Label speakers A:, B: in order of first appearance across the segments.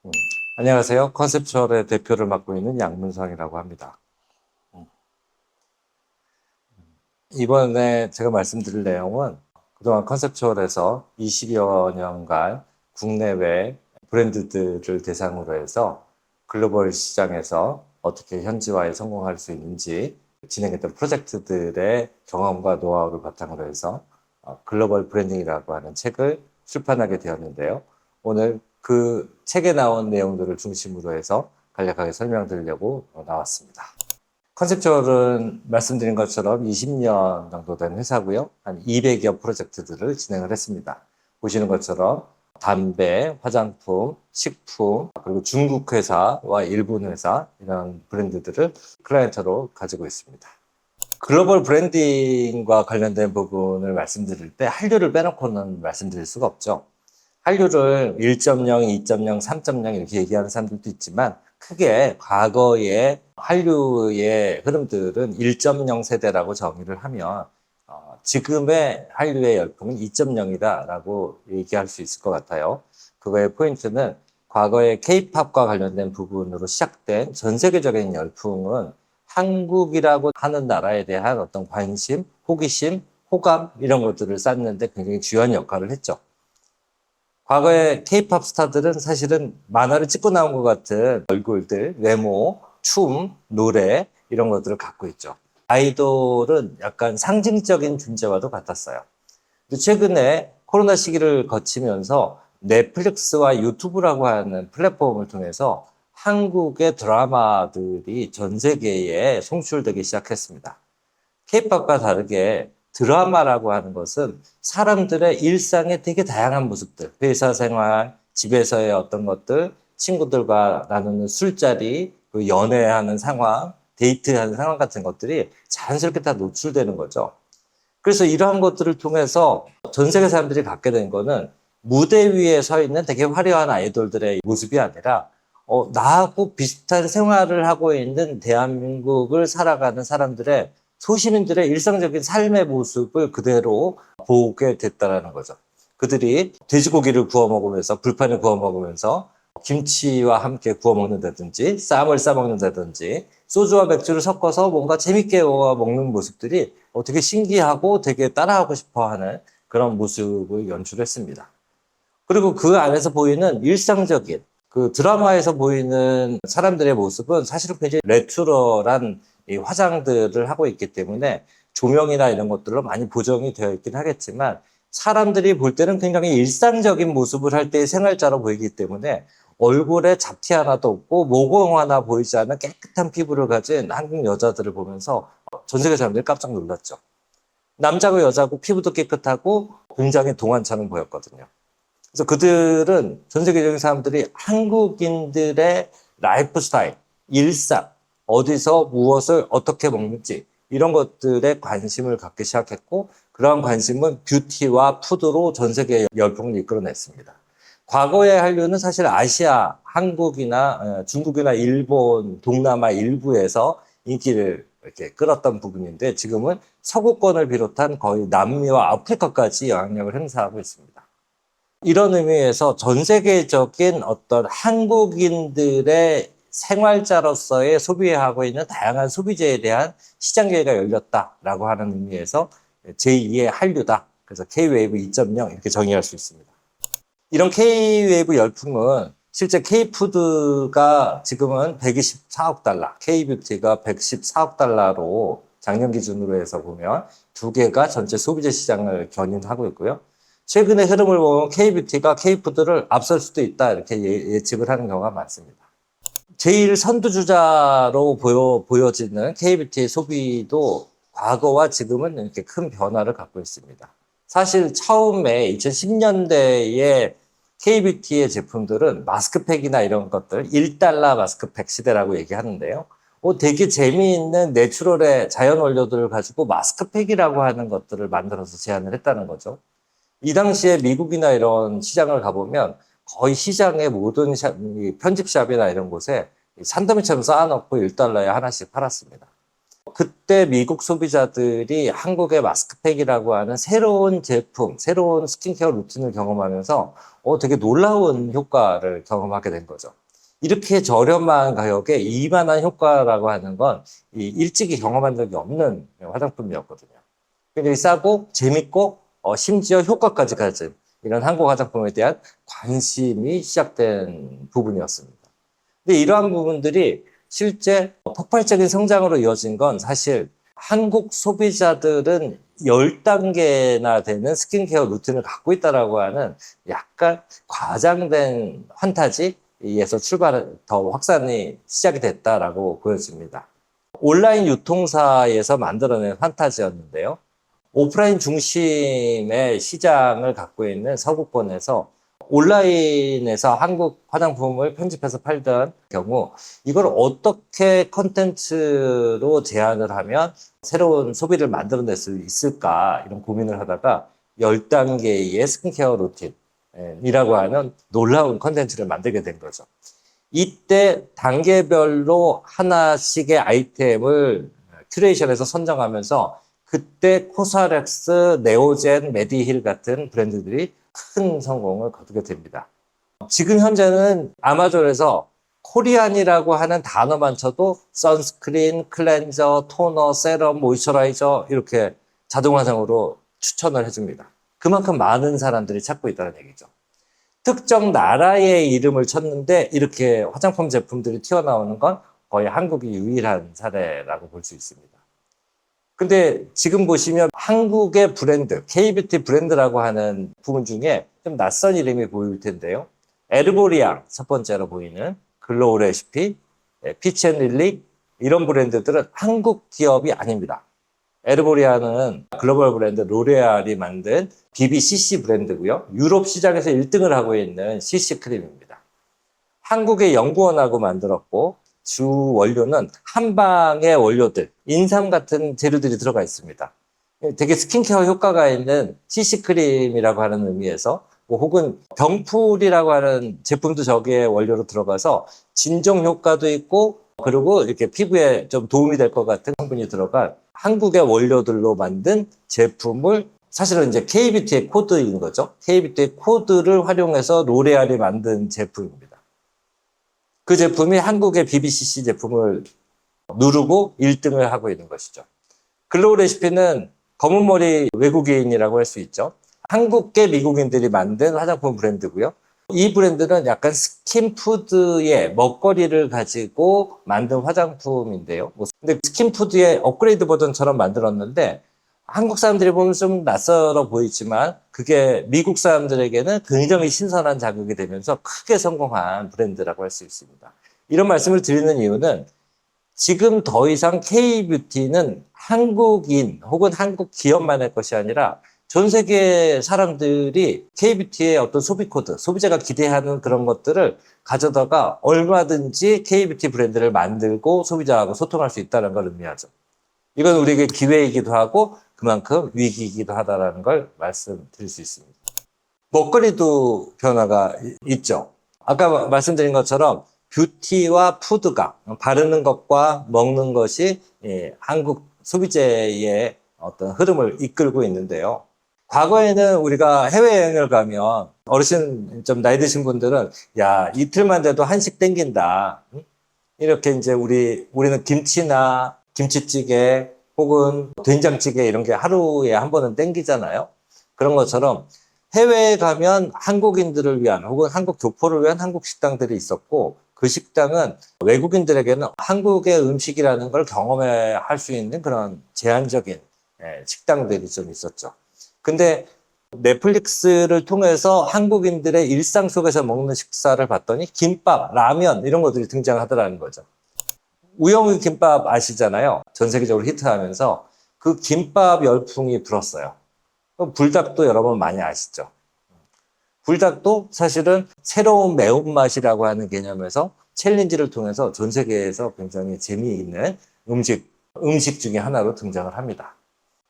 A: 음, 안녕하세요. 컨셉추얼의 대표를 맡고 있는 양문성이라고 합니다. 음, 이번에 제가 말씀드릴 내용은 그동안 컨셉추얼에서 20여 년간 국내외 브랜드들을 대상으로 해서 글로벌 시장에서 어떻게 현지화에 성공할 수 있는지 진행했던 프로젝트들의 경험과 노하우를 바탕으로 해서 글로벌 브랜딩이라고 하는 책을 출판하게 되었는데요. 오늘 그 책에 나온 내용들을 중심으로 해서 간략하게 설명드리려고 나왔습니다. 컨셉추얼은 말씀드린 것처럼 20년 정도 된 회사고요. 한 200여 프로젝트들을 진행을 했습니다. 보시는 것처럼 담배, 화장품, 식품, 그리고 중국 회사와 일본 회사 이런 브랜드들을 클라이언트로 가지고 있습니다. 글로벌 브랜딩과 관련된 부분을 말씀드릴 때 한류를 빼놓고는 말씀드릴 수가 없죠. 한류를 1.0, 2.0, 3.0 이렇게 얘기하는 사람들도 있지만 크게 과거의 한류의 흐름들은 1.0 세대라고 정의를 하면 지금의 한류의 열풍은 2.0이다라고 얘기할 수 있을 것 같아요. 그거의 포인트는 과거의 K-팝과 관련된 부분으로 시작된 전 세계적인 열풍은 한국이라고 하는 나라에 대한 어떤 관심, 호기심, 호감 이런 것들을 쌓는데 굉장히 중요한 역할을 했죠. 과거의 케이팝 스타들은 사실은 만화를 찍고 나온 것 같은 얼굴들, 외모, 춤, 노래 이런 것들을 갖고 있죠. 아이돌은 약간 상징적인 존재와도 같았어요. 근데 최근에 코로나 시기를 거치면서 넷플릭스와 유튜브라고 하는 플랫폼을 통해서 한국의 드라마들이 전 세계에 송출되기 시작했습니다. 케이팝과 다르게 드라마라고 하는 것은 사람들의 일상의 되게 다양한 모습들, 회사 생활, 집에서의 어떤 것들, 친구들과 나누는 술자리, 연애하는 상황, 데이트하는 상황 같은 것들이 자연스럽게 다 노출되는 거죠. 그래서 이러한 것들을 통해서 전 세계 사람들이 갖게 된 거는 무대 위에 서 있는 되게 화려한 아이돌들의 모습이 아니라 나하고 비슷한 생활을 하고 있는 대한민국을 살아가는 사람들의 소시민들의 일상적인 삶의 모습을 그대로 보게 됐다라는 거죠. 그들이 돼지고기를 구워 먹으면서 불판을 구워 먹으면서 김치와 함께 구워 먹는다든지 쌈을 싸 먹는다든지 소주와 맥주를 섞어서 뭔가 재밌게 먹는 모습들이 되게 신기하고 되게 따라하고 싶어 하는 그런 모습을 연출했습니다. 그리고 그 안에서 보이는 일상적인 그 드라마에서 보이는 사람들의 모습은 사실은 굉장히 레트로한 이 화장들을 하고 있기 때문에 조명이나 이런 것들로 많이 보정이 되어 있긴 하겠지만 사람들이 볼 때는 굉장히 일상적인 모습을 할 때의 생활자로 보이기 때문에 얼굴에 잡티 하나도 없고 모공 하나 보이지 않는 깨끗한 피부를 가진 한국 여자들을 보면서 전 세계 사람들이 깜짝 놀랐죠. 남자고 여자고 피부도 깨끗하고 굉장히 동안처럼 보였거든요. 그래서 그들은 전 세계적인 사람들이 한국인들의 라이프 스타일, 일상, 어디서 무엇을 어떻게 먹는지 이런 것들에 관심을 갖기 시작했고 그러한 관심은 뷰티와 푸드로 전 세계의 열풍을 이끌어냈습니다. 과거의 한류는 사실 아시아, 한국이나 중국이나 일본, 동남아 일부에서 인기를 이렇게 끌었던 부분인데 지금은 서구권을 비롯한 거의 남미와 아프리카까지 영향력을 행사하고 있습니다. 이런 의미에서 전 세계적인 어떤 한국인들의 생활자로서의 소비하고 있는 다양한 소비재에 대한 시장 기회가 열렸다라고 하는 의미에서 제2의 한류다. 그래서 K-웨이브 2.0 이렇게 정의할 수 있습니다. 이런 K-웨이브 열풍은 실제 K-푸드가 지금은 124억 달러, K-뷰티가 114억 달러로 작년 기준으로 해서 보면 두 개가 전체 소비재 시장을 견인하고 있고요. 최근의 흐름을 보면 K-뷰티가 K-푸드를 앞설 수도 있다 이렇게 예측을 하는 경우가 많습니다. 제일 선두주자로 보여지는 K-뷰티의 소비도 과거와 지금은 이렇게 큰 변화를 갖고 있습니다. 사실 처음에 2010년대에 K-뷰티의 제품들은 마스크팩이나 이런 것들 1달러 마스크팩 시대라고 얘기하는데요. 되게 재미있는 내추럴의 자연 원료들을 가지고 마스크팩이라고 하는 것들을 만들어서 제안을 했다는 거죠. 이 당시에 미국이나 이런 시장을 가보면 거의 시장의 모든 편집샵이나 이런 곳에 산더미처럼 쌓아놓고 1달러에 하나씩 팔았습니다. 그때 미국 소비자들이 한국의 마스크팩이라고 하는 새로운 제품, 새로운 스킨케어 루틴을 경험하면서 되게 놀라운 효과를 경험하게 된 거죠. 이렇게 저렴한 가격에 이만한 효과라고 하는 건 일찍이 경험한 적이 없는 화장품이었거든요. 굉장히 싸고 재밌고 심지어 효과까지 가진 이런 한국 화장품에 대한 관심이 시작된 부분이었습니다. 근데 이러한 부분들이 실제 폭발적인 성장으로 이어진 건 사실 한국 소비자들은 10단계나 되는 스킨케어 루틴을 갖고 있다라고 하는 약간 과장된 판타지에서 더 확산이 시작이 됐다라고 보여집니다. 온라인 유통사에서 만들어낸 판타지였는데요. 오프라인 중심의 시장을 갖고 있는 서구권에서 온라인에서 한국 화장품을 편집해서 팔던 경우 이걸 어떻게 컨텐츠로 제안을 하면 새로운 소비를 만들어낼 수 있을까 이런 고민을 하다가 10단계의 스킨케어 루틴이라고 하는 놀라운 컨텐츠를 만들게 된 거죠. 이때 단계별로 하나씩의 아이템을 큐레이션해서 선정하면서 그때 코스알엑스, 네오젠, 메디힐 같은 브랜드들이 큰 성공을 거두게 됩니다. 지금 현재는 아마존에서 코리안이라고 하는 단어만 쳐도 선스크린, 클렌저, 토너, 세럼, 모이스처라이저 이렇게 자동화상으로 추천을 해줍니다. 그만큼 많은 사람들이 찾고 있다는 얘기죠. 특정 나라의 이름을 쳤는데 이렇게 화장품 제품들이 튀어나오는 건 거의 한국이 유일한 사례라고 볼 수 있습니다. 근데 지금 보시면 한국의 브랜드, K뷰티 브랜드라고 하는 부분 중에 좀 낯선 이름이 보일 텐데요. 에르보리앙 첫 번째로 보이는 글로우 레시피, 피치앤릴리 이런 브랜드들은 한국 기업이 아닙니다. 에르보리아는 글로벌 브랜드 로레알이 만든 BBCC 브랜드고요. 유럽 시장에서 1등을 하고 있는 CC 크림입니다. 한국의 연구원하고 만들었고 주 원료는 한방의 원료들, 인삼 같은 재료들이 들어가 있습니다. 되게 스킨케어 효과가 있는 CC 크림이라고 하는 의미에서 혹은 병풀이라고 하는 제품도 저기에 원료로 들어가서 진정 효과도 있고 그리고 이렇게 피부에 좀 도움이 될 것 같은 성분이 들어간 한국의 원료들로 만든 제품을 사실은 이제 K뷰티의 코드인 거죠. K뷰티의 코드를 활용해서 로레알이 만든 제품입니다. 그 제품이 한국의 BBCC 제품을 누르고 1등을 하고 있는 것이죠. 글로우 레시피는 검은 머리 외국인이라고 할 수 있죠. 한국계 미국인들이 만든 화장품 브랜드고요. 이 브랜드는 약간 스킨푸드의 먹거리를 가지고 만든 화장품인데요. 근데 스킨푸드의 업그레이드 버전처럼 만들었는데 한국 사람들이 보면 좀 낯설어 보이지만 그게 미국 사람들에게는 굉장히 신선한 자극이 되면서 크게 성공한 브랜드라고 할 수 있습니다. 이런 말씀을 드리는 이유는 지금 더 이상 K뷰티는 한국인 혹은 한국 기업만의 것이 아니라 전 세계 사람들이 K뷰티의 어떤 소비 코드, 소비자가 기대하는 그런 것들을 가져다가 얼마든지 K뷰티 브랜드를 만들고 소비자하고 소통할 수 있다는 걸 의미하죠. 이건 우리에게 기회이기도 하고 그만큼 위기이기도 하다는 걸 말씀드릴 수 있습니다. 먹거리도 변화가 있죠. 아까 말씀드린 것처럼 뷰티와 푸드가 바르는 것과 먹는 것이 한국 소비재의 어떤 흐름을 이끌고 있는데요. 과거에는 우리가 해외여행을 가면 어르신 좀 나이 드신 분들은 야 이틀만 돼도 한식 땡긴다. 이렇게 이제 우리는 김치나 김치찌개 혹은 된장찌개 이런 게 하루에 한 번은 땡기잖아요. 그런 것처럼 해외에 가면 한국인들을 위한 혹은 한국 교포를 위한 한국 식당들이 있었고 그 식당은 외국인들에게는 한국의 음식이라는 걸 경험할 수 있는 그런 제한적인 식당들이 좀 있었죠. 근데 넷플릭스를 통해서 한국인들의 일상 속에서 먹는 식사를 봤더니 김밥, 라면 이런 것들이 등장하더라는 거죠. 우영우 김밥 아시잖아요. 전 세계적으로 히트하면서 그 김밥 열풍이 불었어요. 불닭도 여러분 많이 아시죠? 불닭도 사실은 새로운 매운맛이라고 하는 개념에서 챌린지를 통해서 전 세계에서 굉장히 재미있는 음식 중에 하나로 등장을 합니다.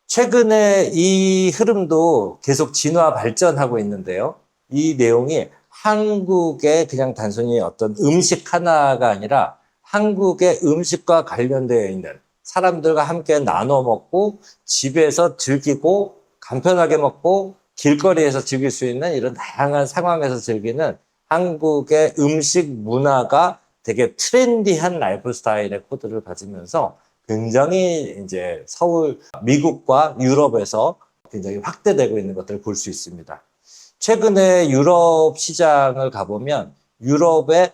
A: 최근에 이 흐름도 계속 진화 발전하고 있는데요. 이 내용이 한국의 그냥 단순히 어떤 음식 하나가 아니라 한국의 음식과 관련되어 있는 사람들과 함께 나눠 먹고 집에서 즐기고 간편하게 먹고 길거리에서 즐길 수 있는 이런 다양한 상황에서 즐기는 한국의 음식 문화가 되게 트렌디한 라이프 스타일의 코드를 가지면서 굉장히 이제 서울, 미국과 유럽에서 굉장히 확대되고 있는 것들을 볼 수 있습니다. 최근에 유럽 시장을 가보면 유럽의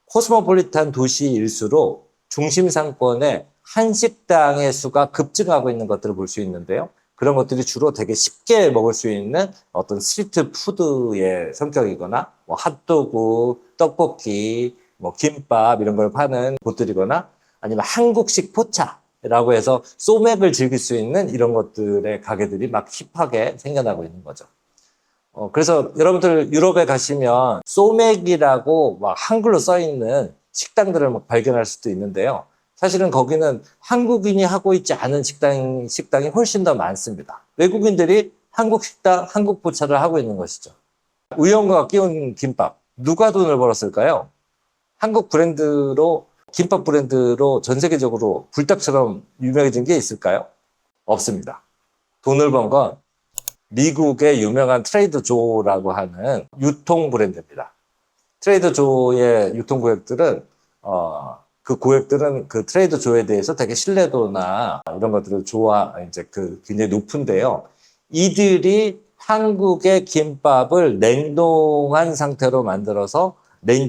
A: 코스모폴리탄 도시일수록 중심 상권의 한식당의 수가 급증하고 있는 것들을 볼 수 있는데요. 그런 것들이 주로 되게 쉽게 먹을 수 있는 어떤 스트리트 푸드의 성격이거나 뭐 핫도그, 떡볶이, 뭐 김밥 이런 걸 파는 곳들이거나 아니면 한국식 포차라고 해서 소맥을 즐길 수 있는 이런 것들의 가게들이 막 힙하게 생겨나고 있는 거죠. 그래서 여러분들 유럽에 가시면 소맥이라고 막 한글로 써 있는 식당들을 막 발견할 수도 있는데요. 사실은 거기는 한국인이 하고 있지 않은 식당이 훨씬 더 많습니다. 외국인들이 한국 식당, 한국 포차를 하고 있는 것이죠. 우영과 끼운 김밥. 누가 돈을 벌었을까요? 한국 브랜드로, 김밥 브랜드로 전 세계적으로 불닭처럼 유명해진 게 있을까요? 없습니다. 돈을 번 건 미국의 유명한 트레이더 조라고 하는 유통 브랜드입니다. 트레이더 조의 유통 고객들은 그 고객들은 그 트레이더 조에 대해서 되게 신뢰도나 이런 것들을 이제 굉장히 높은데요. 이들이 한국의 김밥을 냉동한 상태로 만들어서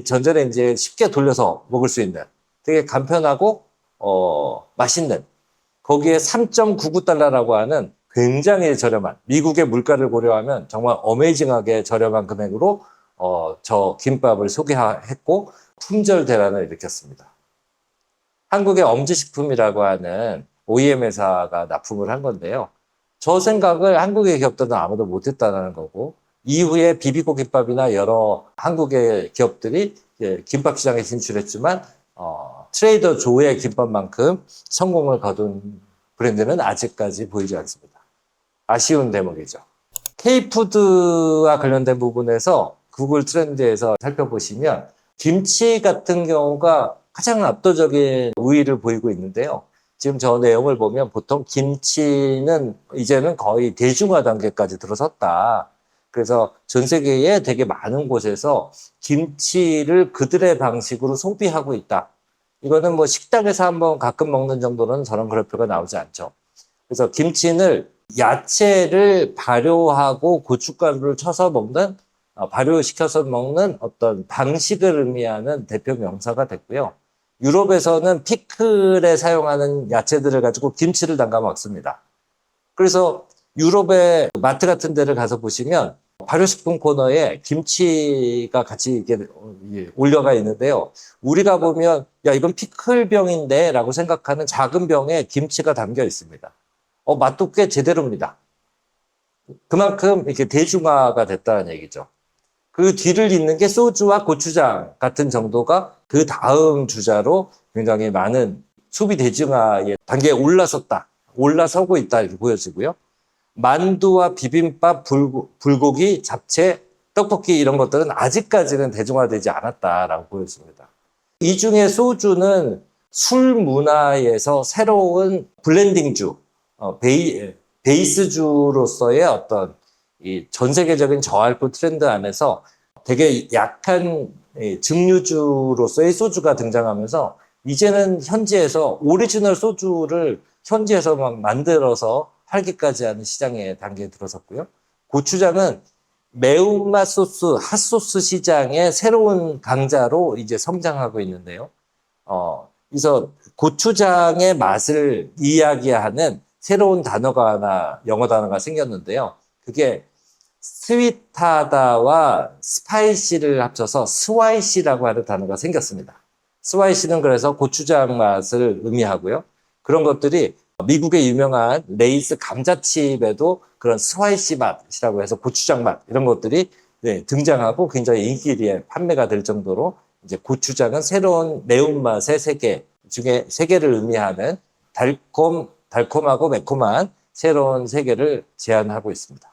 A: 전자레인지에 쉽게 돌려서 먹을 수 있는 되게 간편하고 맛있는 거기에 3.99달러라고 하는 굉장히 저렴한 미국의 물가를 고려하면 정말 어메이징하게 저렴한 금액으로 저 김밥을 소개했고 품절 대란을 일으켰습니다. 한국의 엄지식품이라고 하는 OEM 회사가 납품을 한 건데요. 저 생각을 한국의 기업들은 아무도 못했다는 거고 이후에 비비고 김밥이나 여러 한국의 기업들이 김밥 시장에 진출했지만 트레이더 조의 김밥만큼 성공을 거둔 브랜드는 아직까지 보이지 않습니다. 아쉬운 대목이죠. K푸드와 관련된 부분에서 구글 트렌드에서 살펴보시면 김치 같은 경우가 가장 압도적인 우위를 보이고 있는데요. 지금 저 내용을 보면 보통 김치는 이제는 거의 대중화 단계까지 들어섰다. 그래서 전 세계에 되게 많은 곳에서 김치를 그들의 방식으로 소비하고 있다. 이거는 뭐 식당에서 한번 가끔 먹는 정도는 저런 그래프가 나오지 않죠. 그래서 김치를 야채를 발효하고 고춧가루를 쳐서 먹는 발효시켜서 먹는 어떤 방식을 의미하는 대표 명사가 됐고요. 유럽에서는 피클에 사용하는 야채들을 가지고 김치를 담가 먹습니다. 그래서 유럽의 마트 같은 데를 가서 보시면 발효식품 코너에 김치가 같이 이렇게 올려가 있는데요. 우리가 보면 야 이건 피클병인데 라고 생각하는 작은 병에 김치가 담겨 있습니다. 맛도 꽤 제대로입니다. 그만큼 이렇게 대중화가 됐다는 얘기죠. 그 뒤를 잇는 게 소주와 고추장 같은 정도가 그 다음 주자로 굉장히 많은 소비 대중화의 단계에 올라서고 있다 이렇게 보여지고요. 만두와 비빔밥, 불고기, 잡채, 떡볶이 이런 것들은 아직까지는 대중화되지 않았다라고 보여집니다. 이 중에 소주는 술 문화에서 새로운 블렌딩주, 베이스주로서의 어떤 이 전 세계적인 저알코올 트렌드 안에서 되게 약한 증류주로서의 소주가 등장하면서 이제는 현지에서 오리지널 소주를 현지에서 막 만들어서 팔기까지 하는 시장의 단계에 들어섰고요. 고추장은 매운맛 소스, 핫소스 시장의 새로운 강자로 이제 성장하고 있는데요. 그래서 고추장의 맛을 이야기하는 새로운 단어가 하나, 영어 단어가 생겼는데요. 그게 스윗하다와 스파이시를 합쳐서 스와이시라고 하는 단어가 생겼습니다. 스와이시는 그래서 고추장 맛을 의미하고요. 그런 것들이 미국의 유명한 레이스 감자칩에도 그런 스와이시 맛이라고 해서 고추장 맛 이런 것들이 등장하고 굉장히 인기리에 판매가 될 정도로 이제 고추장은 새로운 매운맛의 세계 중에 세계를 의미하는 달콤하고 매콤한 새로운 세계를 제안하고 있습니다.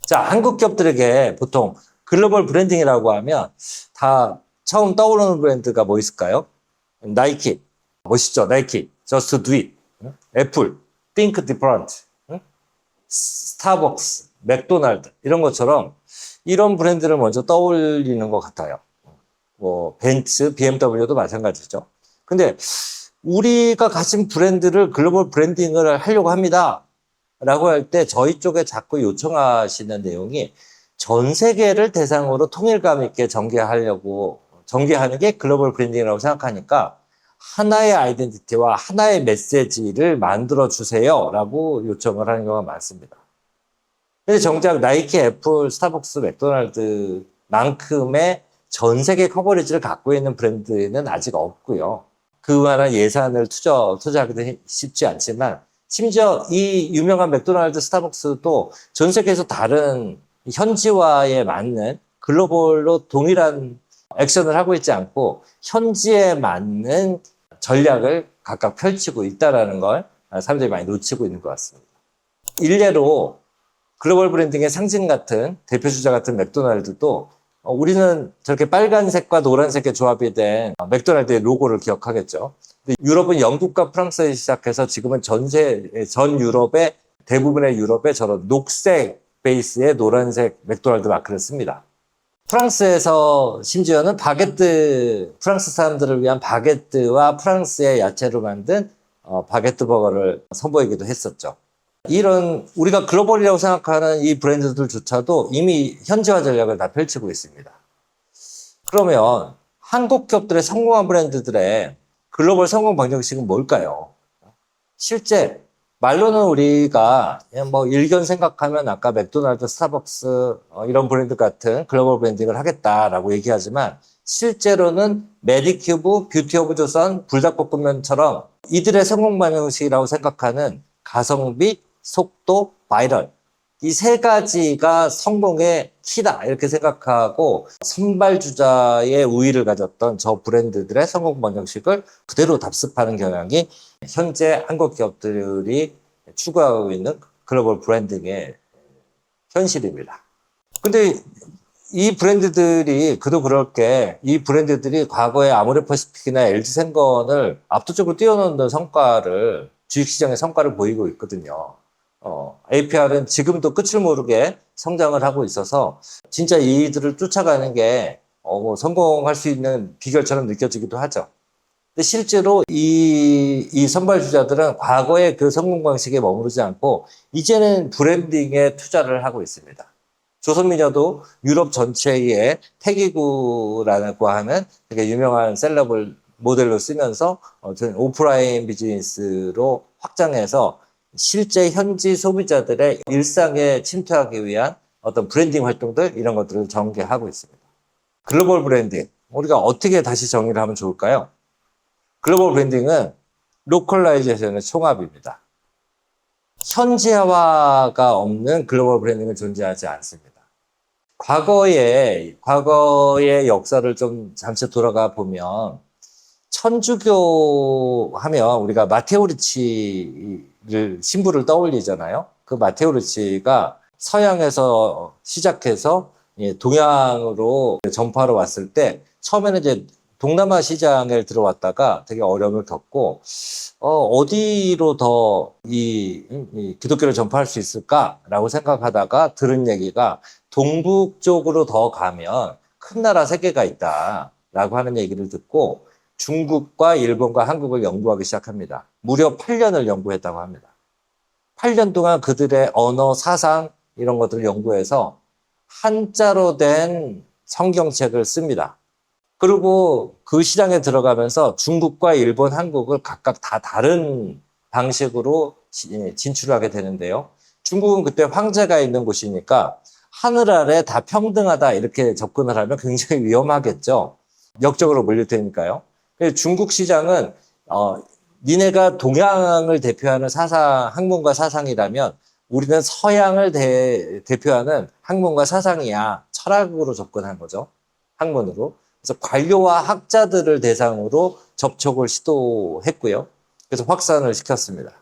A: 자, 한국 기업들에게 보통 글로벌 브랜딩이라고 하면 다 처음 떠오르는 브랜드가 뭐 있을까요? 나이키, 멋있죠? 나이키, Just Do It, 애플, Think Different, 스타벅스, 맥도날드 이런 것처럼 이런 브랜드를 먼저 떠올리는 것 같아요. 뭐 벤츠, BMW도 마찬가지죠. 근데 우리가 가진 브랜드를 글로벌 브랜딩을 하려고 합니다. 라고 할 때 저희 쪽에 자꾸 요청하시는 내용이 전 세계를 대상으로 통일감 있게 전개하는 게 글로벌 브랜딩이라고 생각하니까 하나의 아이덴티티와 하나의 메시지를 만들어 주세요 라고 요청을 하는 경우가 많습니다. 근데 정작 나이키, 애플, 스타벅스, 맥도날드만큼의 전 세계 커버리지를 갖고 있는 브랜드는 아직 없고요. 그만한 예산을 투자하기도 쉽지 않지만 심지어 이 유명한 맥도날드, 스타벅스도 전 세계에서 다른 현지화에 맞는 글로벌로 동일한 액션을 하고 있지 않고 현지에 맞는 전략을 각각 펼치고 있다는 걸 사람들이 많이 놓치고 있는 것 같습니다. 일례로 글로벌 브랜딩의 상징 같은 대표주자 같은 맥도날드도 우리는 저렇게 빨간색과 노란색의 조합이 된 맥도날드의 로고를 기억하겠죠. 근데 유럽은 영국과 프랑스에 시작해서 지금은 전 유럽의 대부분의 유럽에 저런 녹색 베이스의 노란색 맥도날드 마크를 씁니다. 프랑스에서 심지어는 프랑스 사람들을 위한 바게트와 프랑스의 야채로 만든 바게트 버거를 선보이기도 했었죠. 이런 우리가 글로벌이라고 생각하는 이 브랜드들조차도 이미 현지화 전략을 다 펼치고 있습니다. 그러면 한국 기업들의 성공한 브랜드들의 글로벌 성공 방정식은 뭘까요? 실제 말로는 우리가 뭐 일견 생각하면 아까 맥도날드, 스타벅스 이런 브랜드 같은 글로벌 브랜딩을 하겠다라고 얘기하지만 실제로는 메디큐브, 뷰티 오브 조선, 불닭볶음면처럼 이들의 성공 방정식이라고 생각하는 가성비, 속도, 바이럴 이 세 가지가 성공의 키다 이렇게 생각하고 선발주자의 우위를 가졌던 저 브랜드들의 성공 방정식을 그대로 답습하는 경향이 현재 한국 기업들이 추구하고 있는 글로벌 브랜딩의 현실입니다. 근데 이 브랜드들이 그도 그럴 게 이 브랜드들이 과거에 아모레퍼시픽이나 LG생건을 압도적으로 뛰어넘는 성과를 주식시장의 성과를 보이고 있거든요. APR은 지금도 끝을 모르게 성장을 하고 있어서 진짜 이들을 쫓아가는 게 뭐 성공할 수 있는 비결처럼 느껴지기도 하죠. 근데 실제로 이 선발주자들은 과거의 그 성공 방식에 머무르지 않고 이제는 브랜딩에 투자를 하고 있습니다. 조선미녀도 유럽 전체에 태기구라고 하는 되게 유명한 셀럽을 모델로 쓰면서 오프라인 비즈니스로 확장해서 실제 현지 소비자들의 일상에 침투하기 위한 어떤 브랜딩 활동들 이런 것들을 전개하고 있습니다. 글로벌 브랜딩 우리가 어떻게 다시 정의를 하면 좋을까요? 글로벌 브랜딩은 로컬라이제이션의 총합입니다. 현지화가 없는 글로벌 브랜딩은 존재하지 않습니다. 과거의 역사를 좀 잠시 돌아가 보면 천주교 하면 우리가 마테오 리치를 신부를 떠올리잖아요. 그 마테오 리치가 서양에서 시작해서 동양으로 전파로 왔을 때 처음에는 이제 동남아 시장에 들어왔다가 되게 어려움을 겪고 어디로 더 이 기독교를 전파할 수 있을까라고 생각하다가 들은 얘기가 동북 쪽으로 더 가면 큰 나라 세 개가 있다라고 하는 얘기를 듣고 중국과 일본과 한국을 연구하기 시작합니다. 무려 8년을 연구했다고 합니다. 8년 동안 그들의 언어, 사상 이런 것들을 연구해서 한자로 된 성경책을 씁니다. 그리고 그 시장에 들어가면서 중국과 일본, 한국을 각각 다 다른 방식으로 진출하게 되는데요. 중국은 그때 황제가 있는 곳이니까 하늘 아래 다 평등하다 이렇게 접근을 하면 굉장히 위험하겠죠. 역적으로 몰릴 테니까요. 중국 시장은 니네가 동양을 대표하는 학문과 사상이라면 우리는 서양을 대표하는 학문과 사상이야. 철학으로 접근한 거죠. 학문으로. 그래서 관료와 학자들을 대상으로 접촉을 시도했고요. 그래서 확산을 시켰습니다.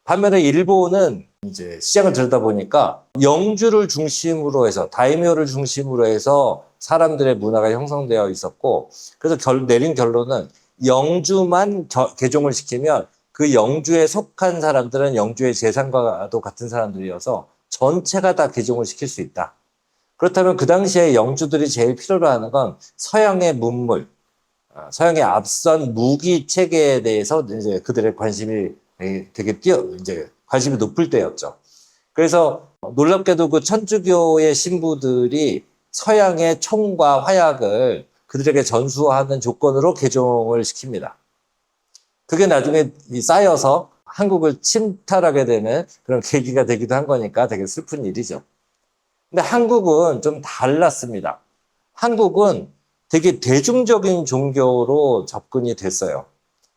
A: 반면에 일본은 이제 시장을 들여다보니까 영주를 중심으로 해서 다이묘를 중심으로 해서 사람들의 문화가 형성되어 있었고 그래서 내린 결론은 영주만 개종을 시키면 그 영주에 속한 사람들은 영주의 재산과도 같은 사람들이어서 전체가 다 개종을 시킬 수 있다. 그렇다면 그 당시에 영주들이 제일 필요로 하는 건 서양의 문물, 서양의 앞선 무기 체계에 대해서 이제 그들의 관심이 되게 이제 관심이 높을 때였죠. 그래서 놀랍게도 그 천주교의 신부들이 서양의 총과 화약을 그들에게 전수하는 조건으로 개종을 시킵니다. 그게 나중에 쌓여서 한국을 침탈하게 되는 그런 계기가 되기도 한 거니까 되게 슬픈 일이죠. 근데 한국은 좀 달랐습니다. 한국은 되게 대중적인 종교로 접근이 됐어요.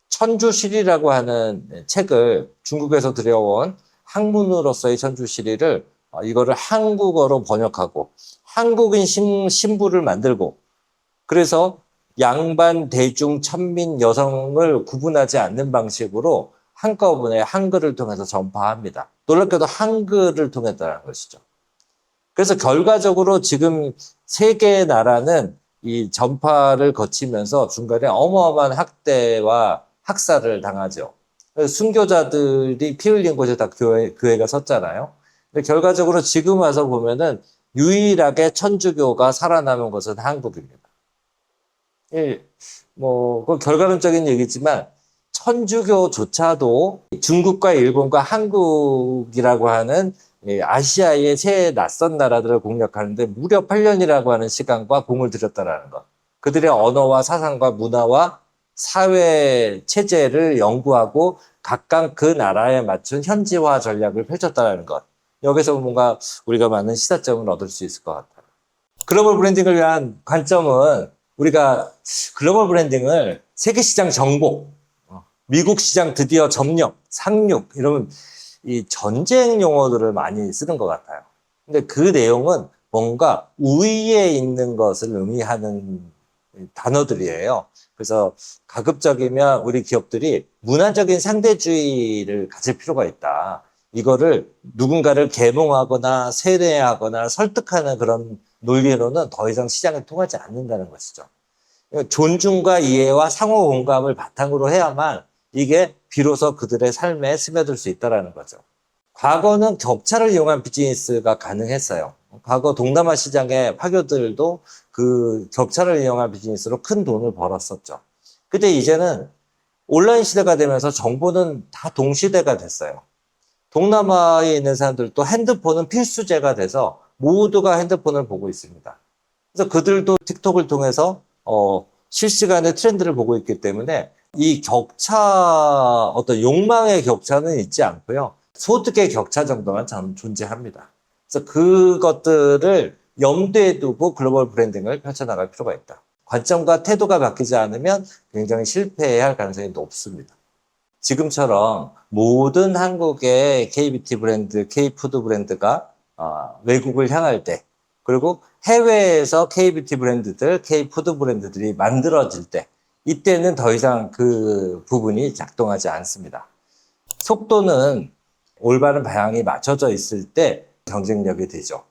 A: 천주시리라고 하는 책을 중국에서 들여온 학문으로서의 천주시리를 이거를 한국어로 번역하고 한국인 신부를 만들고 그래서 양반, 대중, 천민, 여성을 구분하지 않는 방식으로 한꺼번에 한글을 통해서 전파합니다. 놀랍게도 한글을 통했다는 것이죠. 그래서 결과적으로 지금 세 개의 나라는 이 전파를 거치면서 중간에 어마어마한 학대와 학살을 당하죠. 순교자들이 피 흘린 곳에 다 교회가 섰잖아요. 근데 결과적으로 지금 와서 보면은 유일하게 천주교가 살아남은 것은 한국입니다. 그 결과론적인 얘기지만 천주교조차도 중국과 일본과 한국이라고 하는 아시아의 새 낯선 나라들을 공략하는데 무려 8년이라고 하는 시간과 공을 들였다라는 것. 그들의 언어와 사상과 문화와 사회 체제를 연구하고 각각 그 나라에 맞춘 현지화 전략을 펼쳤다는 것. 여기서 뭔가 우리가 많은 시사점을 얻을 수 있을 것 같아요. 글로벌 브랜딩을 위한 관점은 우리가 글로벌 브랜딩을 세계 시장 정복, 미국 시장 드디어 점령, 상륙 이러면 이 전쟁 용어들을 많이 쓰는 것 같아요. 근데 그 내용은 뭔가 우위에 있는 것을 의미하는 단어들이에요. 그래서 가급적이면 우리 기업들이 문화적인 상대주의를 가질 필요가 있다. 이거를 누군가를 계몽하거나 세뇌하거나 설득하는 그런 논리로는 더 이상 시장에 통하지 않는다는 것이죠. 존중과 이해와 상호 공감을 바탕으로 해야만 이게 비로소 그들의 삶에 스며들 수 있다는 거죠. 과거는 격차를 이용한 비즈니스가 가능했어요. 과거 동남아 시장의 화교들도 그 격차를 이용한 비즈니스로 큰 돈을 벌었었죠. 근데 이제는 온라인 시대가 되면서 정보는 다 동시대가 됐어요. 동남아에 있는 사람들도 핸드폰은 필수제가 돼서 모두가 핸드폰을 보고 있습니다. 그래서 그들도 틱톡을 통해서 실시간의 트렌드를 보고 있기 때문에 이 격차, 어떤 욕망의 격차는 있지 않고요. 소득의 격차 정도만 존재합니다. 그래서 그것들을 염두에 두고 글로벌 브랜딩을 펼쳐나갈 필요가 있다. 관점과 태도가 바뀌지 않으면 굉장히 실패해야 할 가능성이 높습니다. 지금처럼 모든 한국의 K뷰티 브랜드, K푸드 브랜드가 외국을 향할 때, 그리고 해외에서 K뷰티 브랜드들, K푸드 브랜드들이 만들어질 때, 이때는 더 이상 그 부분이 작동하지 않습니다. 속도는 올바른 방향이 맞춰져 있을 때 경쟁력이 되죠.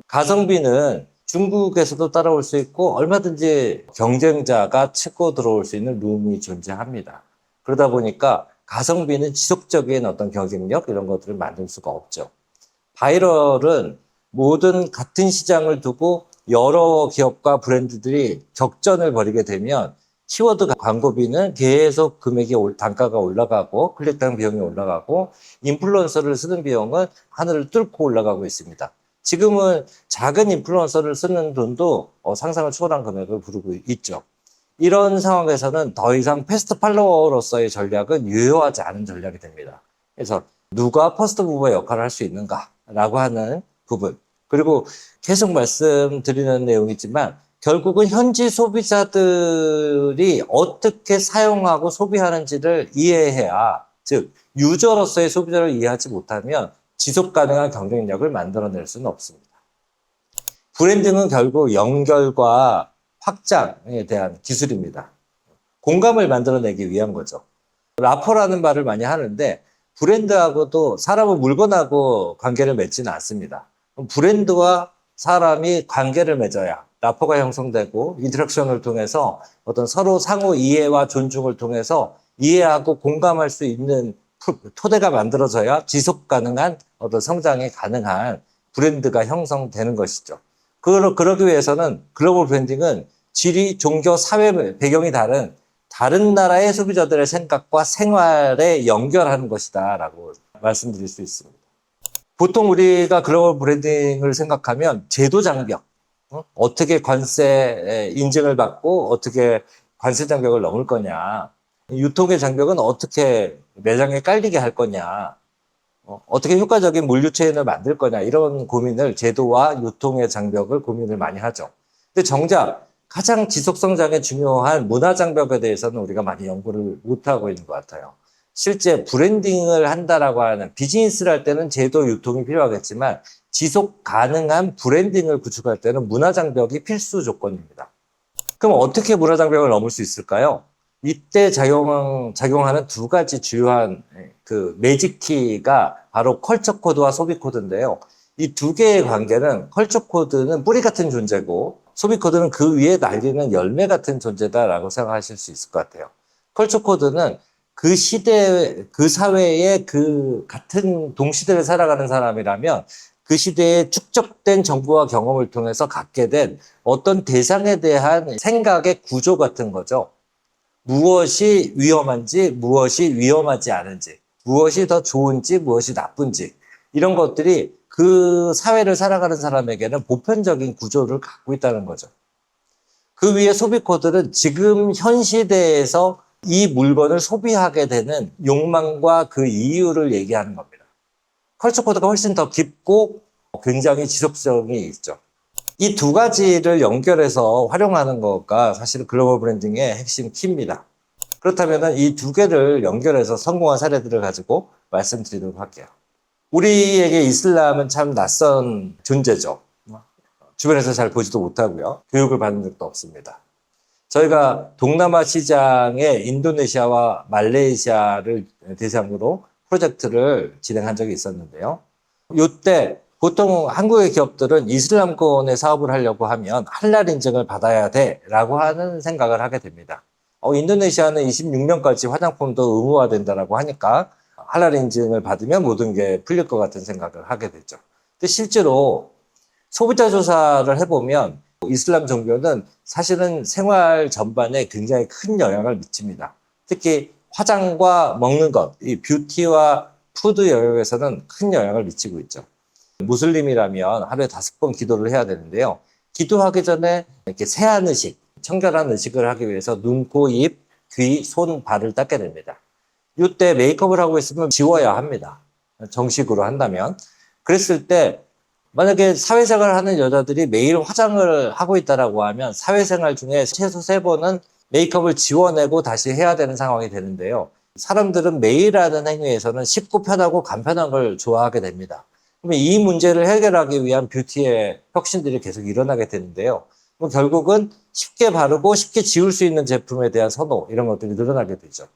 A: 가성비는 중국에서도 따라올 수 있고 얼마든지 경쟁자가 치고 들어올 수 있는 룸이 존재합니다. 그러다 보니까 가성비는 지속적인 어떤 경쟁력 이런 것들을 만들 수가 없죠. 바이럴은 모든 같은 시장을 두고 여러 기업과 브랜드들이 격전을 벌이게 되면 키워드 광고비는 계속 단가가 올라가고 클릭당 비용이 올라가고 인플루언서를 쓰는 비용은 하늘을 뚫고 올라가고 있습니다. 지금은 작은 인플루언서를 쓰는 돈도 상상을 초월한 금액을 부르고 있죠. 이런 상황에서는 더 이상 패스트 팔로워로서의 전략은 유효하지 않은 전략이 됩니다. 그래서 누가 퍼스트 무버의 역할을 할 수 있는가라고 하는 부분. 그리고 계속 말씀드리는 내용이지만 결국은 현지 소비자들이 어떻게 사용하고 소비하는지를 이해해야, 즉 유저로서의 소비자를 이해하지 못하면 지속 가능한 경쟁력을 만들어낼 수는 없습니다. 브랜딩은 결국 연결과 확장에 대한 기술입니다. 공감을 만들어내기 위한 거죠. 라포라는 말을 많이 하는데 브랜드하고도 사람은 물건하고 관계를 맺지는 않습니다. 브랜드와 사람이 관계를 맺어야 라포가 형성되고 인터랙션을 통해서 어떤 서로 상호 이해와 존중을 통해서 이해하고 공감할 수 있는 토대가 만들어져야 지속 가능한 어떤 성장이 가능한 브랜드가 형성되는 것이죠. 그러기 위해서는 글로벌 브랜딩은 지리, 종교, 사회 배경이 다른 나라의 소비자들의 생각과 생활에 연결하는 것이다라고 말씀드릴 수 있습니다. 보통 우리가 글로벌 브랜딩을 생각하면 제도 장벽, 어떻게 관세 인증을 받고 어떻게 관세 장벽을 넘을 거냐, 유통의 장벽은 어떻게 매장에 깔리게 할 거냐, 어떻게 효과적인 물류 체인을 만들 거냐, 이런 고민을, 제도와 유통의 장벽을 고민을 많이 하죠. 근데 정작 가장 지속 성장에 중요한 문화 장벽에 대해서는 우리가 많이 연구를 못하고 있는 것 같아요. 실제 브랜딩을 한다라고 하는, 비즈니스를 할 때는 제도 유통이 필요하겠지만 지속 가능한 브랜딩을 구축할 때는 문화 장벽이 필수 조건입니다. 그럼 어떻게 문화 장벽을 넘을 수 있을까요? 이때 작용하는 두 가지 주요한 그 매직 키가 바로 컬처 코드와 소비 코드인데요. 이 두 개의 관계는, 컬처 코드는 뿌리 같은 존재고 소비 코드는 그 위에 날리는 열매 같은 존재다라고 생각하실 수 있을 것 같아요. 컬처 코드는 그 시대, 그 사회에 그 같은 동시대를 살아가는 사람이라면 그 시대에 축적된 정보와 경험을 통해서 갖게 된 어떤 대상에 대한 생각의 구조 같은 거죠. 무엇이 위험한지, 무엇이 위험하지 않은지, 무엇이 더 좋은지, 무엇이 나쁜지, 이런 것들이 그 사회를 살아가는 사람에게는 보편적인 구조를 갖고 있다는 거죠. 그 위에 소비 코드는 지금 현 시대에서 이 물건을 소비하게 되는 욕망과 그 이유를 얘기하는 겁니다. 컬처 코드가 훨씬 더 깊고 굉장히 지속성이 있죠. 이 두 가지를 연결해서 활용하는 것가 사실은 글로벌 브랜딩의 핵심 키입니다. 그렇다면 이 두 개를 연결해서 성공한 사례들을 가지고 말씀드리도록 할게요. 우리에게 이슬람은 참 낯선 존재죠. 주변에서 잘 보지도 못하고요. 교육을 받은 적도 없습니다. 저희가 동남아 시장에 인도네시아와 말레이시아를 대상으로 프로젝트를 진행한 적이 있었는데요. 이때 보통 한국의 기업들은 이슬람권의 사업을 하려고 하면 할랄 인증을 받아야 돼라고 하는 생각을 하게 됩니다. 인도네시아는 26년까지 화장품도 의무화된다라고 하니까 할랄 인증을 받으면 모든 게 풀릴 것 같은 생각을 하게 되죠. 근데 실제로 소비자 조사를 해보면 이슬람 종교는 사실은 생활 전반에 굉장히 큰 영향을 미칩니다. 특히 화장과 먹는 것, 이 뷰티와 푸드 영역에서는 큰 영향을 미치고 있죠. 무슬림이라면 하루에 5번 기도를 해야 되는데요. 기도하기 전에 이렇게 세안 의식, 청결한 의식을 하기 위해서 눈, 코, 입, 귀, 손, 발을 닦게 됩니다. 이때 메이크업을 하고 있으면 지워야 합니다. 정식으로 한다면. 그랬을 때 만약에 사회생활을 하는 여자들이 매일 화장을 하고 있다라고 하면 사회생활 중에 최소 3번은 메이크업을 지워내고 다시 해야 되는 상황이 되는데요. 사람들은 매일 하는 행위에서는 쉽고 편하고 간편한 걸 좋아하게 됩니다. 그러면 이 문제를 해결하기 위한 뷰티의 혁신들이 계속 일어나게 되는데요. 결국은 쉽게 바르고 쉽게 지울 수 있는 제품에 대한 선호, 이런 것들이 늘어나게 되죠.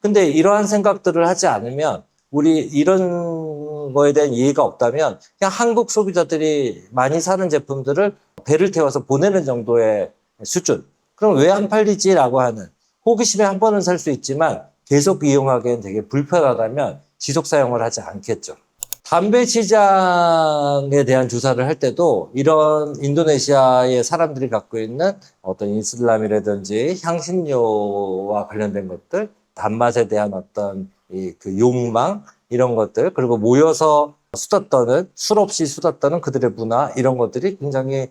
A: 근데 이러한 생각들을 하지 않으면, 우리 이런 거에 대한 이해가 없다면 그냥 한국 소비자들이 많이 사는 제품들을 배를 태워서 보내는 정도의 수준. 그럼 왜 안 팔리지라고 하는, 호기심에 한 번은 살 수 있지만 계속 이용하기엔 되게 불편하다면 지속 사용을 하지 않겠죠. 담배 시장에 대한 조사를 할 때도 이런 인도네시아의 사람들이 갖고 있는 어떤 이슬람이라든지 향신료와 관련된 것들, 단맛에 대한 어떤 그 욕망, 이런 것들, 그리고 모여서 수다 떠는, 술 없이 수다 떠는 그들의 문화, 이런 것들이 굉장히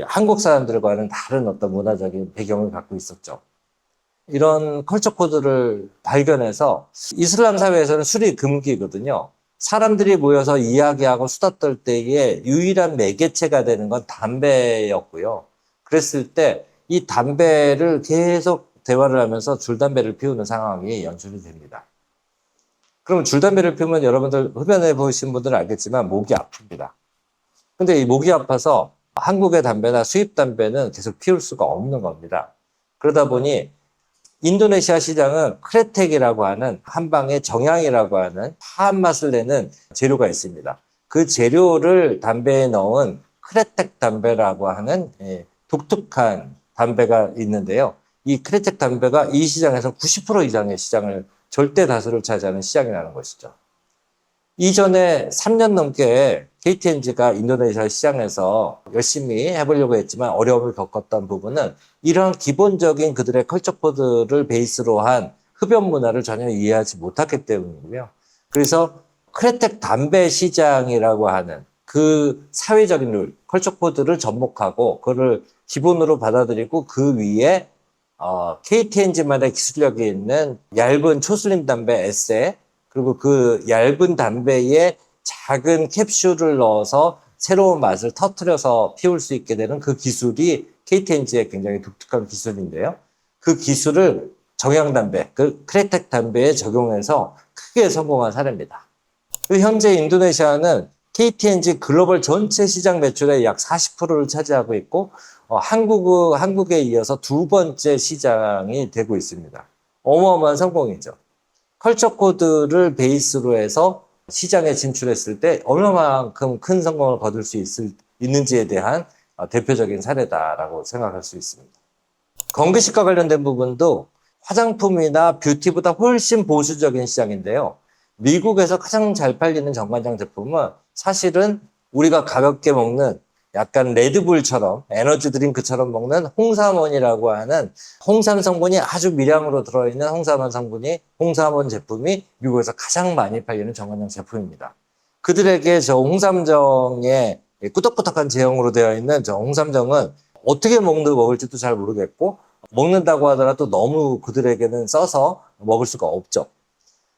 A: 한국 사람들과는 다른 어떤 문화적인 배경을 갖고 있었죠. 이런 컬처 코드를 발견해서, 이슬람 사회에서는 술이 금기거든요. 사람들이 모여서 이야기하고 수다 떨 때에 유일한 매개체가 되는 건 담배였고요. 그랬을 때 이 담배를 계속 대화를 하면서 줄담배를 피우는 상황이 연출이 됩니다. 그럼 줄담배를 피우면 여러분들 흡연해 보신 분들은 알겠지만 목이 아픕니다. 근데 이 목이 아파서 한국의 담배나 수입 담배는 계속 피울 수가 없는 겁니다. 그러다 보니 인도네시아 시장은 크레텍이라고 하는 한방의 정향이라고 하는 파한 맛을 내는 재료가 있습니다. 그 재료를 담배에 넣은 크레텍 담배라고 하는 독특한 담배가 있는데요. 이 크레텍 담배가 이 시장에서 90% 이상의 시장을 절대 다수를 차지하는 시장이라는 것이죠. 이전에 3년 넘게 KTNG가 인도네시아 시장에서 열심히 해보려고 했지만 어려움을 겪었던 부분은 이러한 기본적인 그들의 컬처 코드를 베이스로 한 흡연 문화를 전혀 이해하지 못했기 때문이고요. 그래서 크레텍 담배 시장이라고 하는 그 사회적인 룰, 컬처 코드를 접목하고 그를 기본으로 받아들이고 그 위에 KTNG만의 기술력이 있는 얇은 초슬림 담배 에세, 그리고 그 얇은 담배에 작은 캡슐을 넣어서 새로운 맛을 터뜨려서 피울 수 있게 되는 그 기술이 KTNG의 굉장히 독특한 기술인데요. 그 기술을 정향담배, 그 크레텍 담배에 적용해서 크게 성공한 사례입니다. 현재 인도네시아는 KTNG 글로벌 전체 시장 매출의 약 40%를 차지하고 있고 한국에 이어서 두 번째 시장이 되고 있습니다. 어마어마한 성공이죠. 컬처 코드를 베이스로 해서 시장에 진출했을 때 얼마만큼 큰 성공을 거둘 수 있는지에 대한 대표적인 사례다라고 생각할 수 있습니다. 건기식과 관련된 부분도 화장품이나 뷰티보다 훨씬 보수적인 시장인데요. 미국에서 가장 잘 팔리는 정관장 제품은 사실은 우리가 가볍게 먹는 약간 레드불처럼 에너지 드링크처럼 먹는 홍삼원이라고 하는 홍삼 성분이 아주 미량으로 들어있는 홍삼원 제품이 미국에서 가장 많이 팔리는 정관장 제품입니다. 그들에게 저 홍삼정에 꾸덕꾸덕한 제형으로 되어 있는 저 홍삼정은 어떻게 먹을지도 잘 모르겠고 먹는다고 하더라도 너무 그들에게는 써서 먹을 수가 없죠.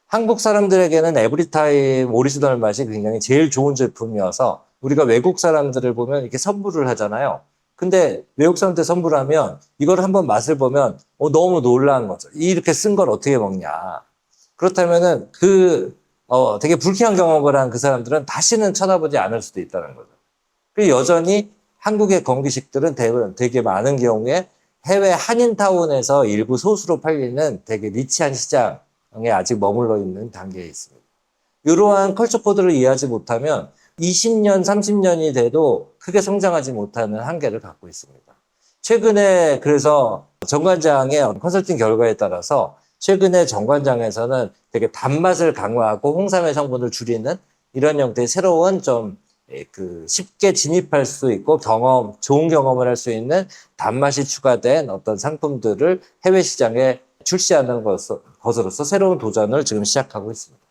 A: 한국 사람들에게는 에브리타임 오리지널 맛이 굉장히 제일 좋은 제품이어서 우리가 외국 사람들을 보면 이렇게 선물을 하잖아요. 근데 외국 사람한테 선물하면 이걸 한번 맛을 보면 너무 놀라운 거죠. 이렇게 쓴 걸 어떻게 먹냐. 그렇다면은 되게 불쾌한 경험을 한 그 사람들은 다시는 쳐다보지 않을 수도 있다는 거죠. 여전히 한국의 건기식들은 되게 많은 경우에 해외 한인타운에서 일부 소수로 팔리는 되게 니치한 시장에 아직 머물러 있는 단계에 있습니다. 이러한 컬처 코드를 이해하지 못하면 20년, 30년이 돼도 크게 성장하지 못하는 한계를 갖고 있습니다. 최근에 그래서 정관장의 컨설팅 결과에 따라서 최근에 정관장에서는 되게 단맛을 강화하고 홍삼의 성분을 줄이는 이런 형태의 새로운 좀 쉽게 진입할 수 있고 좋은 경험을 할 수 있는 단맛이 추가된 어떤 상품들을 해외 시장에 출시하는 것으로서 새로운 도전을 지금 시작하고 있습니다.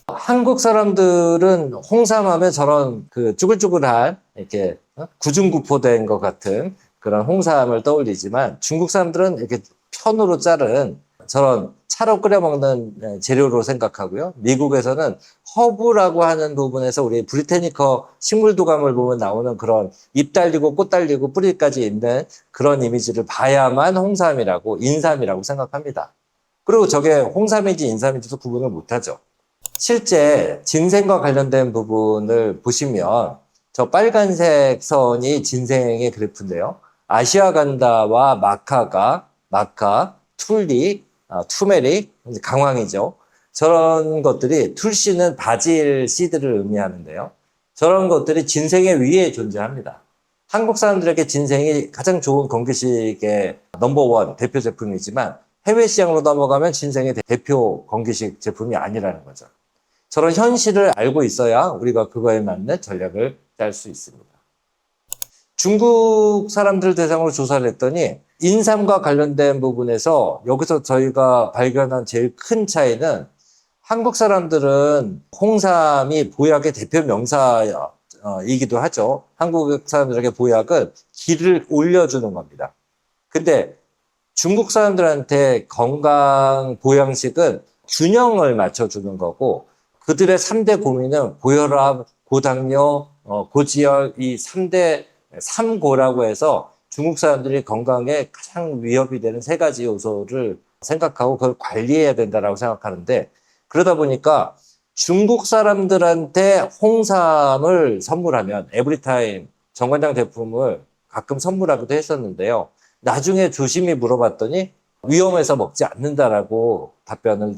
A: 한국 사람들은 홍삼하면 저런 쭈글쭈글한 이렇게 구중구포된 것 같은 그런 홍삼을 떠올리지만 중국 사람들은 이렇게 편으로 자른 저런 차로 끓여 먹는 재료로 생각하고요. 미국에서는 허브라고 하는 부분에서 우리 브리테니커 식물도감을 보면 나오는 그런 잎 달리고 꽃 달리고 뿌리까지 있는 그런 이미지를 봐야만 홍삼이라고 인삼이라고 생각합니다. 그리고 저게 홍삼인지 인삼인지도 구분을 못하죠. 실제 진생과 관련된 부분을 보시면 저 빨간색 선이 진생의 그래프인데요. 아시아간다와 마카, 툴리, 투메릭, 강황이죠. 저런 것들이 툴씨는 바질 씨드를 의미하는데요. 저런 것들이 진생의 위에 존재합니다. 한국 사람들에게 진생이 가장 좋은 건기식의 넘버원 대표 제품이지만 해외 시장으로 넘어가면 진생의 대표 건기식 제품이 아니라는 거죠. 저런 현실을 알고 있어야 우리가 그거에 맞는 전략을 짤 수 있습니다. 중국 사람들 대상으로 조사를 했더니 인삼과 관련된 부분에서 여기서 저희가 발견한 제일 큰 차이는 한국 사람들은 홍삼이 보약의 대표 명사이기도 하죠. 한국 사람들에게 보약은 기를 올려주는 겁니다. 근데 중국 사람들한테 건강 보양식은 균형을 맞춰주는 거고 그들의 3대 고민은 고혈압, 고당뇨, 고지혈 이 3대 3고라고 해서 중국 사람들이 건강에 가장 위협이 되는 3가지 요소를 생각하고 그걸 관리해야 된다고 생각하는데 그러다 보니까 중국 사람들한테 홍삼을 선물하면 에브리타임 정관장 제품을 가끔 선물하기도 했었는데요. 나중에 조심히 물어봤더니 위험해서 먹지 않는다라고 답변을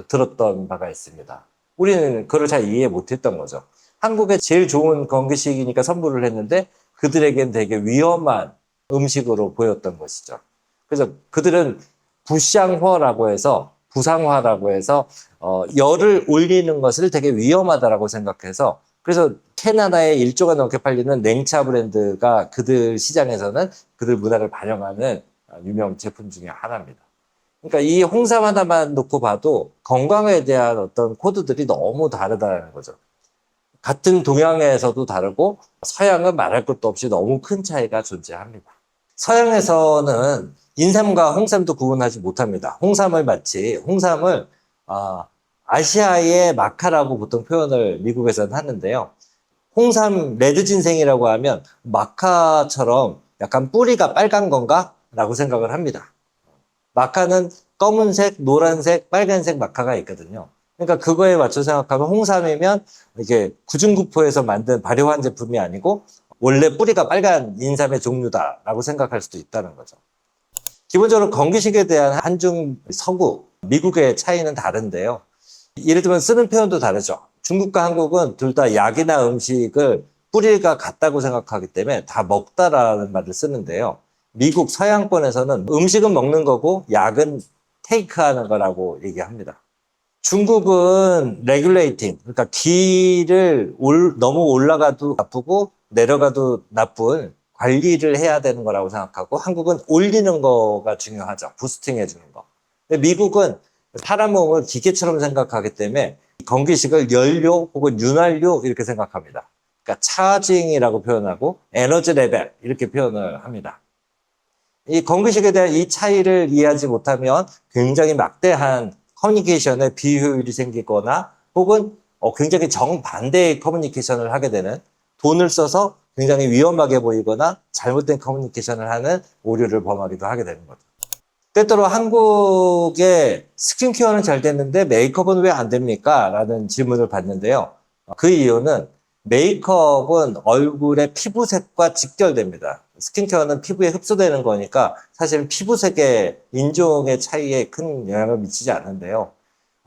A: 들었던 바가 있습니다. 우리는 그걸 잘 이해 못했던 거죠. 한국에 제일 좋은 건기식이니까 선물을 했는데 그들에겐 되게 위험한 음식으로 보였던 것이죠. 그래서 그들은 부샹화라고 해서 부상화라고 해서 열을 올리는 것을 되게 위험하다라고 생각해서 그래서 캐나다에 1조가 넘게 팔리는 냉차 브랜드가 그들 시장에서는 그들 문화를 반영하는 유명 제품 중에 하나입니다. 그러니까 이 홍삼 하나만 놓고 봐도 건강에 대한 어떤 코드들이 너무 다르다는 거죠. 같은 동양에서도 다르고 서양은 말할 것도 없이 너무 큰 차이가 존재합니다. 서양에서는 인삼과 홍삼도 구분하지 못합니다. 홍삼을 아시아의 마카라고 보통 표현을 미국에서는 하는데요. 홍삼 레드 진생이라고 하면 마카처럼 약간 뿌리가 빨간 건가? 라고 생각을 합니다. 마카는 검은색, 노란색, 빨간색 마카가 있거든요. 그러니까 그거에 맞춰 생각하면 홍삼이면 이게 구중구포에서 만든 발효한 제품이 아니고 원래 뿌리가 빨간 인삼의 종류다라고 생각할 수도 있다는 거죠. 기본적으로 건기식에 대한 한중, 서구, 미국의 차이는 다른데요. 예를 들면 쓰는 표현도 다르죠. 중국과 한국은 둘 다 약이나 음식을 뿌리가 같다고 생각하기 때문에 다 먹다라는 말을 쓰는데요. 미국 서양권에서는 음식은 먹는 거고 약은 테이크하는 거라고 얘기합니다. 중국은 레귤레이팅, 그러니까 기를 너무 올라가도 나쁘고 내려가도 나쁜 관리를 해야 되는 거라고 생각하고 한국은 올리는 거가 중요하죠. 부스팅 해주는 거. 근데 미국은 사람 몸을 기계처럼 생각하기 때문에 건기식을 연료 혹은 윤활유 이렇게 생각합니다. 그러니까 차징이라고 표현하고 에너지 레벨 이렇게 표현을 합니다. 이 건기식에 대한 이 차이를 이해하지 못하면 굉장히 막대한 커뮤니케이션에 비효율이 생기거나 혹은 굉장히 정반대의 커뮤니케이션을 하게 되는 돈을 써서 굉장히 위험하게 보이거나 잘못된 커뮤니케이션을 하는 오류를 범하기도 하게 되는 거죠. 때때로 한국의 스킨케어는 잘 됐는데 메이크업은 왜 안 됩니까? 라는 질문을 받는데요. 그 이유는 메이크업은 얼굴의 피부색과 직결됩니다. 스킨케어는 피부에 흡수되는 거니까 사실 피부색의 인종의 차이에 큰 영향을 미치지 않는데요.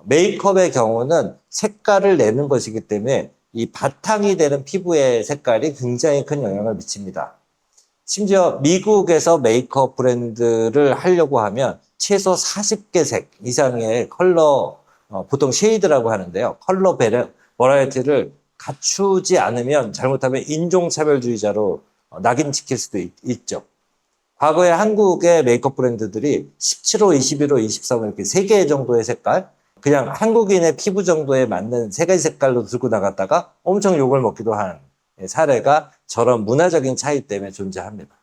A: 메이크업의 경우는 색깔을 내는 것이기 때문에 이 바탕이 되는 피부의 색깔이 굉장히 큰 영향을 미칩니다. 심지어 미국에서 메이크업 브랜드를 하려고 하면 최소 40개 색 이상의 컬러, 보통 쉐이드라고 하는데요. 컬러 버라이어티를 갖추지 않으면 잘못하면 인종차별주의자로 낙인 찍힐 수도 있죠. 과거에 한국의 메이크업 브랜드들이 17호, 21호, 23호 이렇게 3개 정도의 색깔, 그냥 한국인의 피부 정도에 맞는 3가지 색깔로 들고 나갔다가 엄청 욕을 먹기도 한 사례가 저런 문화적인 차이 때문에 존재합니다.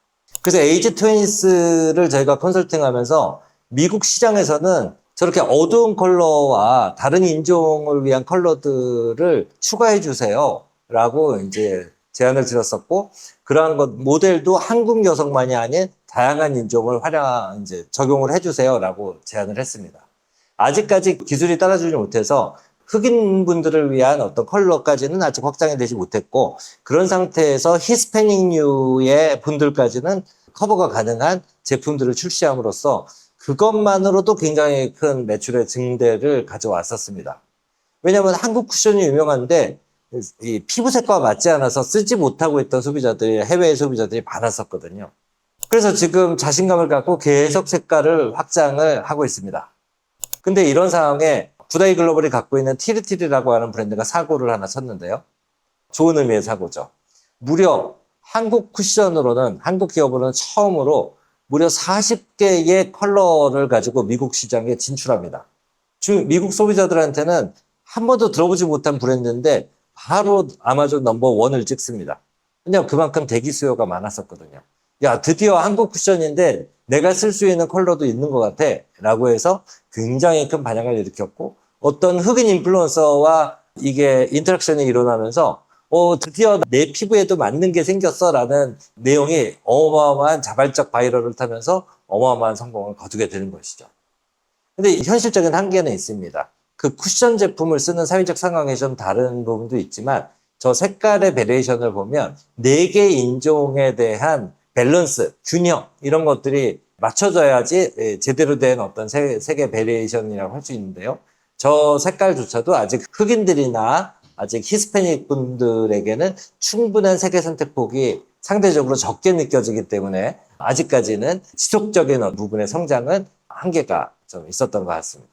A: 그래서 에이지 트윈스를 저희가 컨설팅하면서 미국 시장에서는 저렇게 어두운 컬러와 다른 인종을 위한 컬러들을 추가해 주세요 라고 이제 제안을 드렸었고, 그러한 것 모델도 한국 여성만이 아닌 다양한 인종을 이제 적용을 해주세요 라고 제안을 했습니다. 아직까지 기술이 따라주지 못해서 흑인 분들을 위한 어떤 컬러까지는 아직 확장이 되지 못했고, 그런 상태에서 히스패닉류의 분들까지는 커버가 가능한 제품들을 출시함으로써 그것만으로도 굉장히 큰 매출의 증대를 가져왔었습니다. 왜냐하면 한국 쿠션이 유명한데 이 피부색과 맞지 않아서 쓰지 못하고 있던 해외 소비자들이 많았었거든요. 그래서 지금 자신감을 갖고 계속 색깔을 확장을 하고 있습니다. 근데 이런 상황에 구다이 글로벌이 갖고 있는 티르티리라고 하는 브랜드가 사고를 하나 쳤는데요. 좋은 의미의 사고죠. 무려 한국 쿠션으로는, 한국 기업으로는 처음으로 무려 40개의 컬러를 가지고 미국 시장에 진출합니다. 미국 소비자들한테는 한 번도 들어보지 못한 브랜드인데 바로 아마존 넘버1을 찍습니다. 왜냐하면 그만큼 대기 수요가 많았었거든요. 야, 드디어 한국 쿠션인데 내가 쓸 수 있는 컬러도 있는 것 같아 라고 해서 굉장히 큰 반향을 일으켰고, 어떤 흑인 인플루언서와 이게 인터랙션이 일어나면서 드디어 내 피부에도 맞는 게 생겼어 라는 내용이 어마어마한 자발적 바이럴을 타면서 어마어마한 성공을 거두게 되는 것이죠. 근데 현실적인 한계는 있습니다. 그 쿠션 제품을 쓰는 사회적 상황에 좀 다른 부분도 있지만 저 색깔의 베리에이션을 보면 4개 인종에 대한 밸런스, 균형 이런 것들이 맞춰져야지 제대로 된 어떤 색의 베리에이션이라고 할 수 있는데요. 저 색깔조차도 아직 흑인들이나 아직 히스패닉 분들에게는 충분한 세계 선택폭이 상대적으로 적게 느껴지기 때문에 아직까지는 지속적인 부분의 성장은 한계가 좀 있었던 것 같습니다.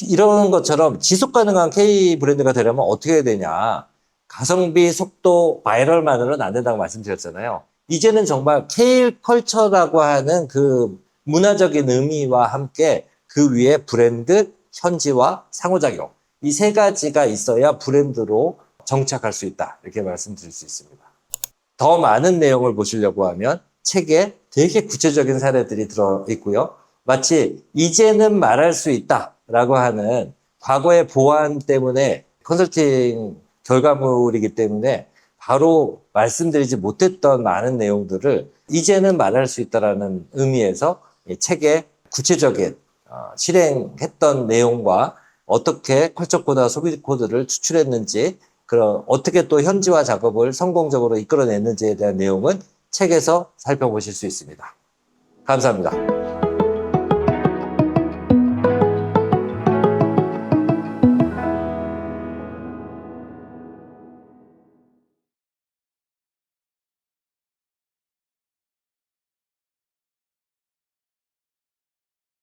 A: 이런 것처럼 지속 가능한 K 브랜드가 되려면 어떻게 해야 되냐. 가성비, 속도, 바이럴만으로는 안 된다고 말씀드렸잖아요. 이제는 정말 K 컬처라고 하는 그 문화적인 의미와 함께 그 위에 브랜드, 현지화, 상호작용. 이 세 가지가 있어야 브랜드로 정착할 수 있다. 이렇게 말씀드릴 수 있습니다. 더 많은 내용을 보시려고 하면 책에 되게 구체적인 사례들이 들어있고요. 마치 이제는 말할 수 있다라고 하는 과거의 보안 때문에 컨설팅 결과물이기 때문에 바로 말씀드리지 못했던 많은 내용들을 이제는 말할 수 있다라는 의미에서 이 책에 구체적인 실행했던 내용과 어떻게 컬처 코드와 소비 코드를 추출했는지, 그럼 어떻게 또 현지화 작업을 성공적으로 이끌어냈는지에 대한 내용은 책에서 살펴보실 수 있습니다. 감사합니다.